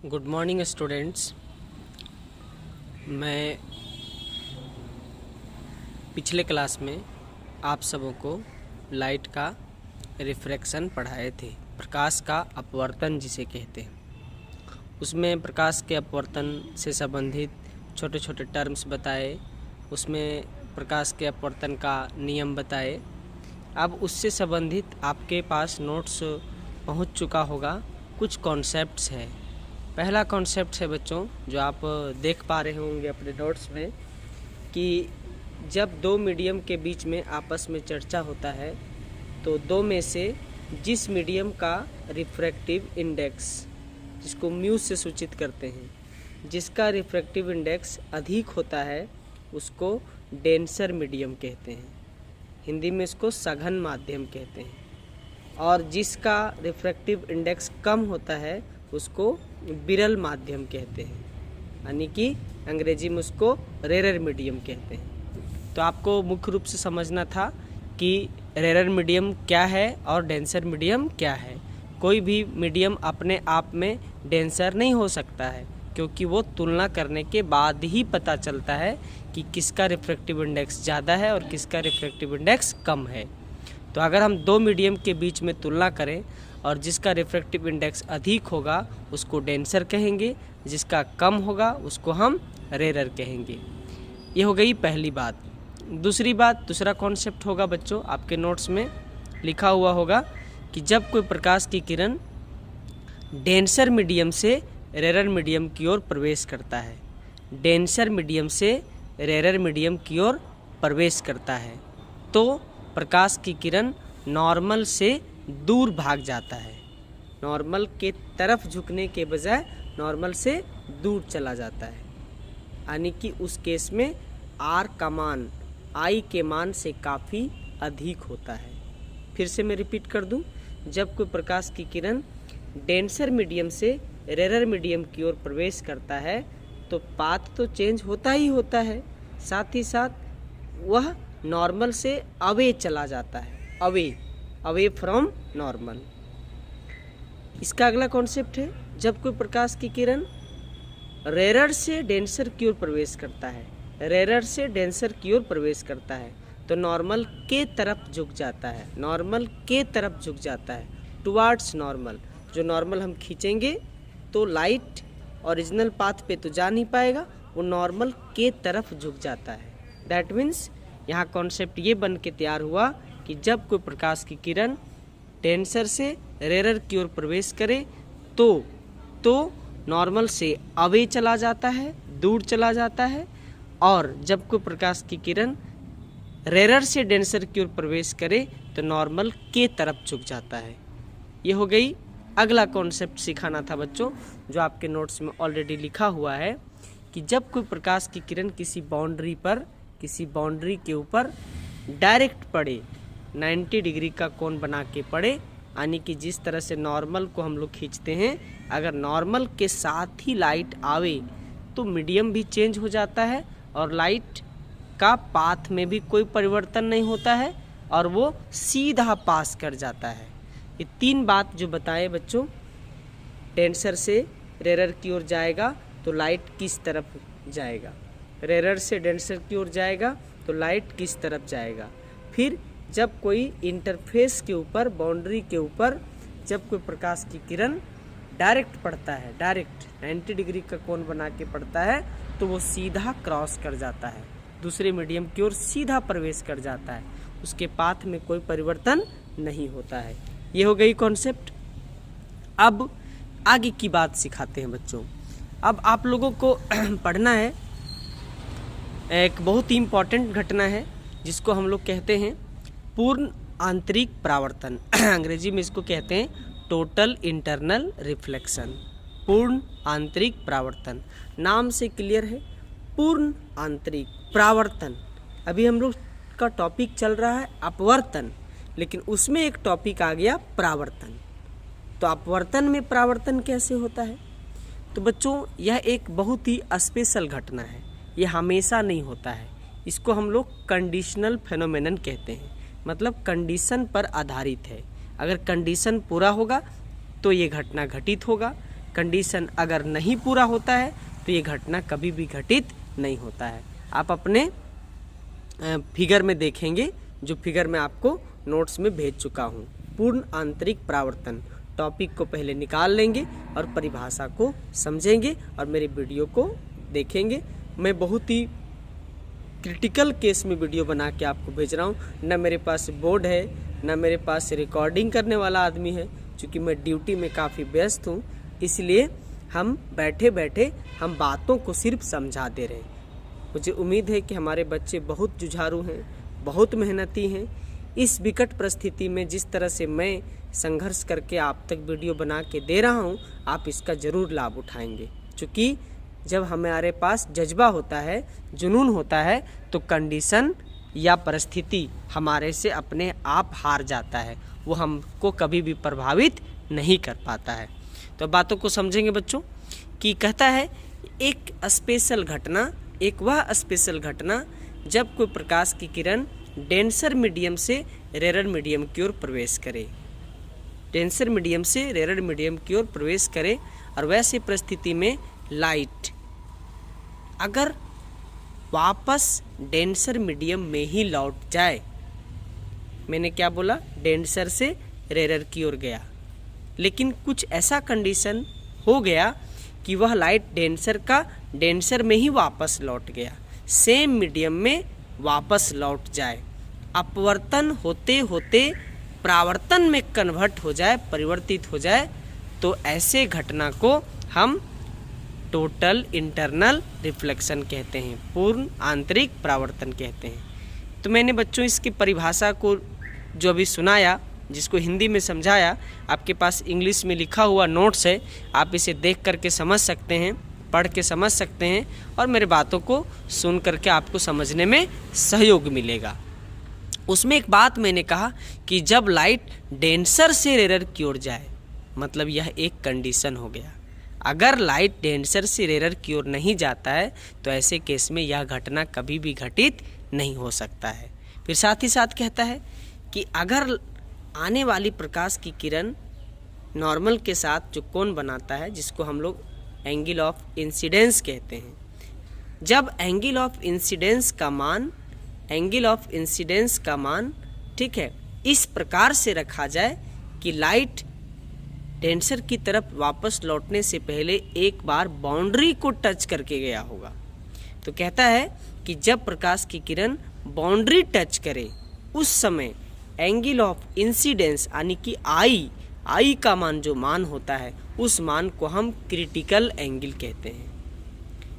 Good morning students. मैं पिछले class में आप सबों को लाइट का रिफ्रैक्शन पढ़ाए थे, प्रकाश का अपवर्तन जिसे कहते हैं। उसमें प्रकाश के अपवर्तन से संबंधित छोटे छोटे टर्म्स बताए, उसमें प्रकाश के अपवर्तन का नियम बताए। अब उससे संबंधित आपके पास नोट्स पहुंच चुका होगा। कुछ कॉन्सेप्ट्स है। पहला कॉन्सेप्ट है बच्चों, जो आप देख पा रहे होंगे अपने नोट्स में, कि जब दो मीडियम के बीच में आपस में चर्चा होता है तो दो में से जिस मीडियम का रिफ्रैक्टिव इंडेक्स, जिसको म्यू से सूचित करते हैं, जिसका रिफ्रैक्टिव इंडेक्स अधिक होता है उसको डेंसर मीडियम कहते हैं। हिंदी में इसको सघन माध्यम कहते हैं। और जिसका रिफ्रैक्टिव इंडेक्स कम होता है उसको विरल माध्यम कहते हैं, यानी कि अंग्रेजी में उसको रेरर मीडियम कहते हैं। तो आपको मुख्य रूप से समझना था कि रेरर मीडियम क्या है और डेंसर मीडियम क्या है। कोई भी मीडियम अपने आप में डेंसर नहीं हो सकता है, क्योंकि वो तुलना करने के बाद ही पता चलता है कि किसका रिफ्रैक्टिव इंडेक्स ज़्यादा है और किसका रिफ्रैक्टिव इंडेक्स कम है। तो अगर हम दो मीडियम के बीच में तुलना करें और जिसका रिफ्रैक्टिव इंडेक्स अधिक होगा उसको डेंसर कहेंगे, जिसका कम होगा उसको हम रेरर कहेंगे। ये हो गई पहली बात। दूसरी बात, दूसरा कॉन्सेप्ट होगा बच्चों, आपके नोट्स में लिखा हुआ होगा कि जब कोई प्रकाश की किरण डेंसर मीडियम से रेरर मीडियम की ओर प्रवेश करता है, डेंसर मीडियम से रेरर मीडियम की ओर प्रवेश करता है, तो प्रकाश की किरण नॉर्मल से दूर भाग जाता है। नॉर्मल के तरफ झुकने के बजाय नॉर्मल से दूर चला जाता है, यानी कि उस केस में आर का मान आई के मान से काफ़ी अधिक होता है। फिर से मैं रिपीट कर दूं, जब कोई प्रकाश की किरण डेंसर मीडियम से रेरर मीडियम की ओर प्रवेश करता है तो पाथ तो चेंज होता ही होता है, साथ ही साथ वह नॉर्मल से अवे चला जाता है, अवे फ्रॉम नॉर्मल। इसका अगला कॉन्सेप्ट है, जब कोई प्रकाश की किरण रेरर से डेंसर की ओर प्रवेश करता है, रेरर से डेंसर की ओर प्रवेश करता है तो नॉर्मल के तरफ झुक जाता है, नॉर्मल के तरफ झुक जाता है, टुवार्ड्स नॉर्मल। जो नॉर्मल हम खींचेंगे तो लाइट ओरिजिनल पाथ पे तो जा नहीं पाएगा, वो नॉर्मल के तरफ झुक जाता है। दैट मीन्स यहाँ कॉन्सेप्ट ये बन के तैयार हुआ कि जब कोई प्रकाश की किरण डेंसर से रेरर की ओर प्रवेश करे तो नॉर्मल से अवे चला जाता है, दूर चला जाता है। और जब कोई प्रकाश की किरण रेरर से डेंसर की ओर प्रवेश करे तो नॉर्मल के तरफ झुक जाता है। ये हो गई। अगला कॉन्सेप्ट सिखाना था बच्चों, जो आपके नोट्स में ऑलरेडी लिखा हुआ है, कि जब कोई प्रकाश की किरण किसी बाउंड्री के ऊपर डायरेक्ट पड़े, 90 डिग्री का कोण बना के पड़े, यानी कि जिस तरह से नॉर्मल को हम लोग खींचते हैं, अगर नॉर्मल के साथ ही लाइट आवे तो मीडियम भी चेंज हो जाता है और लाइट का पाथ में भी कोई परिवर्तन नहीं होता है और वो सीधा पास कर जाता है। ये तीन बात जो बताए बच्चों, डेंसर से रेरर की ओर जाएगा तो लाइट किस तरफ जाएगा, रेरर से डेंसर की ओर जाएगा तो लाइट किस तरफ जाएगा। फिर जब कोई इंटरफेस के ऊपर, बाउंड्री के ऊपर जब कोई प्रकाश की किरण डायरेक्ट पड़ता है, डायरेक्ट 90 डिग्री का कोण बना के पड़ता है, तो वो सीधा क्रॉस कर जाता है, दूसरे मीडियम की ओर सीधा प्रवेश कर जाता है, उसके पाथ में कोई परिवर्तन नहीं होता है। ये हो गई कॉन्सेप्ट। अब आगे की बात सिखाते हैं बच्चों। अब आप लोगों को पढ़ना है, एक बहुत ही इम्पॉर्टेंट घटना है जिसको हम लोग कहते हैं पूर्ण आंतरिक परावर्तन। अंग्रेजी में इसको कहते हैं टोटल इंटरनल रिफ्लेक्शन। पूर्ण आंतरिक परावर्तन, नाम से क्लियर है, पूर्ण आंतरिक परावर्तन। अभी हम लोग का टॉपिक चल रहा है अपवर्तन, लेकिन उसमें एक टॉपिक आ गया परावर्तन। तो अपवर्तन में परावर्तन कैसे होता है? तो बच्चों यह एक बहुत ही स्पेशल घटना है, ये हमेशा नहीं होता है। इसको हम लोग कंडीशनल फेनोमेनन कहते हैं, मतलब कंडीशन पर आधारित है। अगर कंडीशन पूरा होगा तो ये घटना घटित होगा, कंडीशन अगर नहीं पूरा होता है तो ये घटना कभी भी घटित नहीं होता है। आप अपने फिगर में देखेंगे, जो फिगर मैं आपको नोट्स में भेज चुका हूँ। पूर्ण आंतरिक परावर्तन टॉपिक को पहले निकाल लेंगे और परिभाषा को समझेंगे और मेरे वीडियो को देखेंगे। मैं बहुत ही क्रिटिकल केस में वीडियो बना के आपको भेज रहा हूँ। न मेरे पास बोर्ड है, न मेरे पास रिकॉर्डिंग करने वाला आदमी है, क्योंकि मैं ड्यूटी में काफ़ी व्यस्त हूँ। इसलिए हम बैठे बैठे हम बातों को सिर्फ समझा दे रहे हैं। मुझे उम्मीद है कि हमारे बच्चे बहुत जुझारू हैं, बहुत मेहनती हैं। इस विकट परिस्थिति में जिस तरह से मैं संघर्ष करके आप तक वीडियो बना के दे रहा हूँ, आप इसका ज़रूर लाभ उठाएंगे। क्योंकि जब हमारे पास जज्बा होता है, जुनून होता है, तो कंडीशन या परिस्थिति हमारे से अपने आप हार जाता है, वो हमको कभी भी प्रभावित नहीं कर पाता है। तो बातों को समझेंगे बच्चों। कि कहता है एक स्पेशल घटना, एक वह स्पेशल घटना जब कोई प्रकाश की किरण डेंसर मीडियम से रेरर मीडियम की ओर प्रवेश करे, डेंसर मीडियम से रेरर मीडियम की ओर प्रवेश करे। और वैसे परिस्थिति में लाइट अगर वापस डेंसर मीडियम में ही लौट जाए, मैंने क्या बोला, डेंसर से रेरर की ओर गया, लेकिन कुछ ऐसा कंडीशन हो गया कि वह लाइट डेंसर में ही वापस लौट गया, सेम मीडियम में वापस लौट जाए, अपवर्तन होते होते परावर्तन में कन्वर्ट हो जाए, परिवर्तित हो जाए, तो ऐसे घटना को हम टोटल इंटरनल रिफ्लेक्शन कहते हैं, पूर्ण आंतरिक परावर्तन कहते हैं। तो मैंने बच्चों इसकी परिभाषा को जो अभी सुनाया, जिसको हिंदी में समझाया, आपके पास इंग्लिश में लिखा हुआ नोट्स है, आप इसे देख करके समझ सकते हैं, पढ़ के समझ सकते हैं, और मेरे बातों को सुन करके आपको समझने में सहयोग मिलेगा। उसमें एक बात मैंने कहा कि जब लाइट डेंसर से रेरर की ओर जाए, मतलब यह एक कंडीशन हो गया। अगर लाइट डेंसर से रेरर की ओर नहीं जाता है तो ऐसे केस में यह घटना कभी भी घटित नहीं हो सकता है। फिर साथ ही साथ कहता है कि अगर आने वाली प्रकाश की किरण नॉर्मल के साथ जो कोण बनाता है, जिसको हम लोग एंगल ऑफ इंसिडेंस कहते हैं, जब एंगल ऑफ इंसिडेंस का मान ठीक है इस प्रकार से रखा जाए कि लाइट डेंसर की तरफ वापस लौटने से पहले एक बार बाउंड्री को टच करके गया होगा। तो कहता है कि जब प्रकाश की किरण बाउंड्री टच करे, उस समय एंगल ऑफ इंसिडेंस यानी कि आई का मान जो मान होता है, उस मान को हम क्रिटिकल एंगल कहते हैं।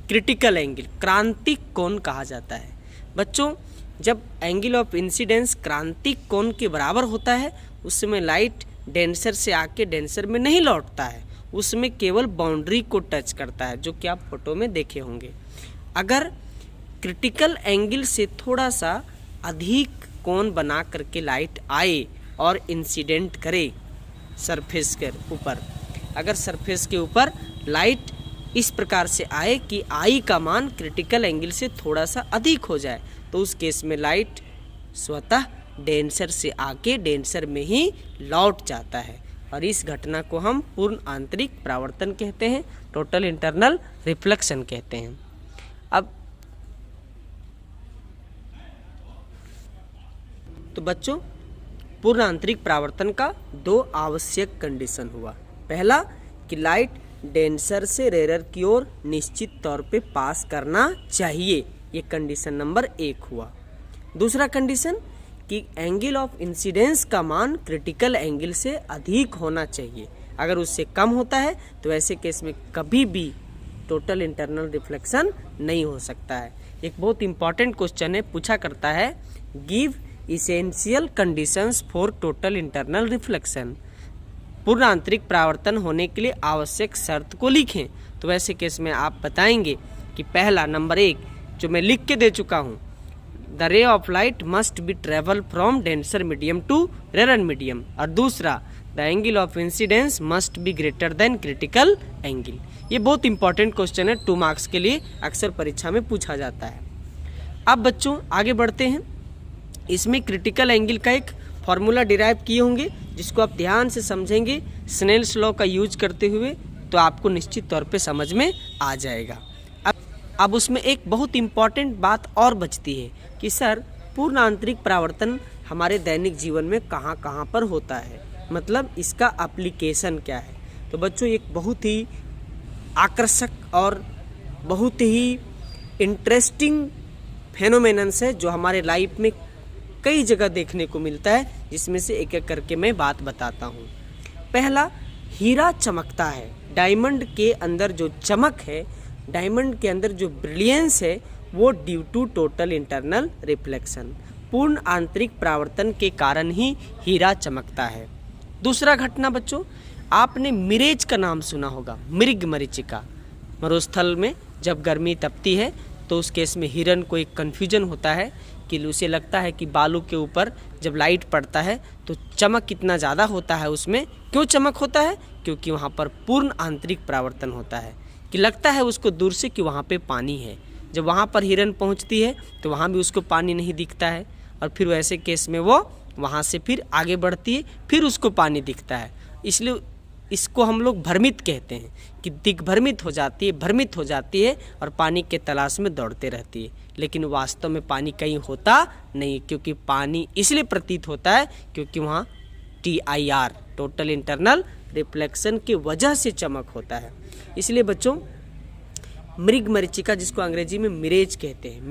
क्रिटिकल एंगल, क्रांतिक कोण कहा जाता है। बच्चों, जब एंगल ऑफ इंसिडेंस क्रांतिक कोण के बराबर होता है, उस समय लाइट डेंसर से आके डेंसर में नहीं लौटता है, उसमें केवल बाउंड्री को टच करता है, जो कि आप फोटो में देखे होंगे। अगर क्रिटिकल एंगल से थोड़ा सा अधिक कोण बना करके लाइट आए और इंसिडेंट करे सरफेस के ऊपर, अगर सरफेस के ऊपर लाइट इस प्रकार से आए कि आई का मान क्रिटिकल एंगल से थोड़ा सा अधिक हो जाए, तो उस केस में लाइट स्वतः डेंसर से आके डेंसर में ही लौट जाता है, और इस घटना को हम पूर्ण आंतरिक परावर्तन कहते हैं, टोटल इंटरनल रिफ्लेक्शन कहते हैं। अब तो बच्चों, पूर्ण आंतरिक परावर्तन का दो आवश्यक कंडीशन हुआ। पहला कि लाइट डेंसर से रेरर की ओर निश्चित तौर पे पास करना चाहिए, ये कंडीशन नंबर 1 हुआ। दूसरा कंडीशन कि एंगल ऑफ इंसिडेंस का मान क्रिटिकल एंगल से अधिक होना चाहिए। अगर उससे कम होता है तो ऐसे केस में कभी भी टोटल इंटरनल रिफ्लेक्शन नहीं हो सकता है। एक बहुत इंपॉर्टेंट क्वेश्चन है, पूछा करता है, give essential conditions for total internal reflection, पूर्ण आंतरिक परावर्तन होने के लिए आवश्यक शर्त को लिखें। तो वैसे केस में आप बताएंगे कि पहला नंबर 1 जो मैं लिख के दे चुका हूँ, the ray of light must be travel from denser medium to rarer medium, और दूसरा the angle of incidence must be greater than critical angle. ये बहुत इंपॉर्टेंट क्वेश्चन है, 2 मार्क्स के लिए अक्सर परीक्षा में पूछा जाता है। अब बच्चों आगे बढ़ते हैं। इसमें क्रिटिकल एंगल का एक फॉर्मूला डिराइव किए होंगे, जिसको आप ध्यान से समझेंगे स्नेल्स लॉ का यूज करते हुए। तो आपको निश्चित तौर पे समझ में आ जाएगा। अब उसमें एक बहुत इम्पॉर्टेंट बात और बचती है कि सर पूर्ण आंतरिक परावर्तन हमारे दैनिक जीवन में कहाँ कहाँ पर होता है, मतलब इसका एप्लीकेशन क्या है। तो बच्चों एक बहुत ही आकर्षक और बहुत ही इंटरेस्टिंग फेनोमेनन्स है जो हमारे लाइफ में कई जगह देखने को मिलता है, जिसमें से एक एक करके मैं बात बताता हूँ। पहला, हीरा चमकता है। डायमंड के अंदर जो चमक है, डायमंड के अंदर जो ब्रिलियंस है, वो due to total internal reflection, पूर्ण आंतरिक परावर्तन के कारण ही हीरा चमकता है। दूसरा घटना बच्चों, आपने मिरेज का नाम सुना होगा, मृग मरीचिका। मरुस्थल में जब गर्मी तपती है तो उस केस में हिरन को एक कन्फ्यूजन होता है कि उसे लगता है कि बालू के ऊपर जब लाइट पड़ता है तो चमक कितना ज़्यादा होता है उसमें। क्यों चमक होता है? क्योंकि वहाँ पर पूर्ण आंतरिक परावर्तन होता है, कि लगता है उसको दूर से कि वहाँ पे पानी है। जब वहाँ पर हिरन पहुँचती है तो वहाँ भी उसको पानी नहीं दिखता है, और फिर वैसे केस में वो वहाँ से फिर आगे बढ़ती है, फिर उसको पानी दिखता है। इसलिए इसको हम लोग भ्रमित कहते हैं कि दिग्भ्रमित हो जाती है, भ्रमित हो जाती है और पानी के तलाश में दौड़ते रहती है। लेकिन वास्तव में पानी कहीं होता नहीं, क्योंकि पानी इसलिए प्रतीत होता है क्योंकि वहाँ TIR टोटल इंटरनल रिफ्लेक्शन की वजह से चमक होता है। इसलिए बच्चों मृग मरीचिका, जिसको अंग्रेजी में मिरेज कहते हैं,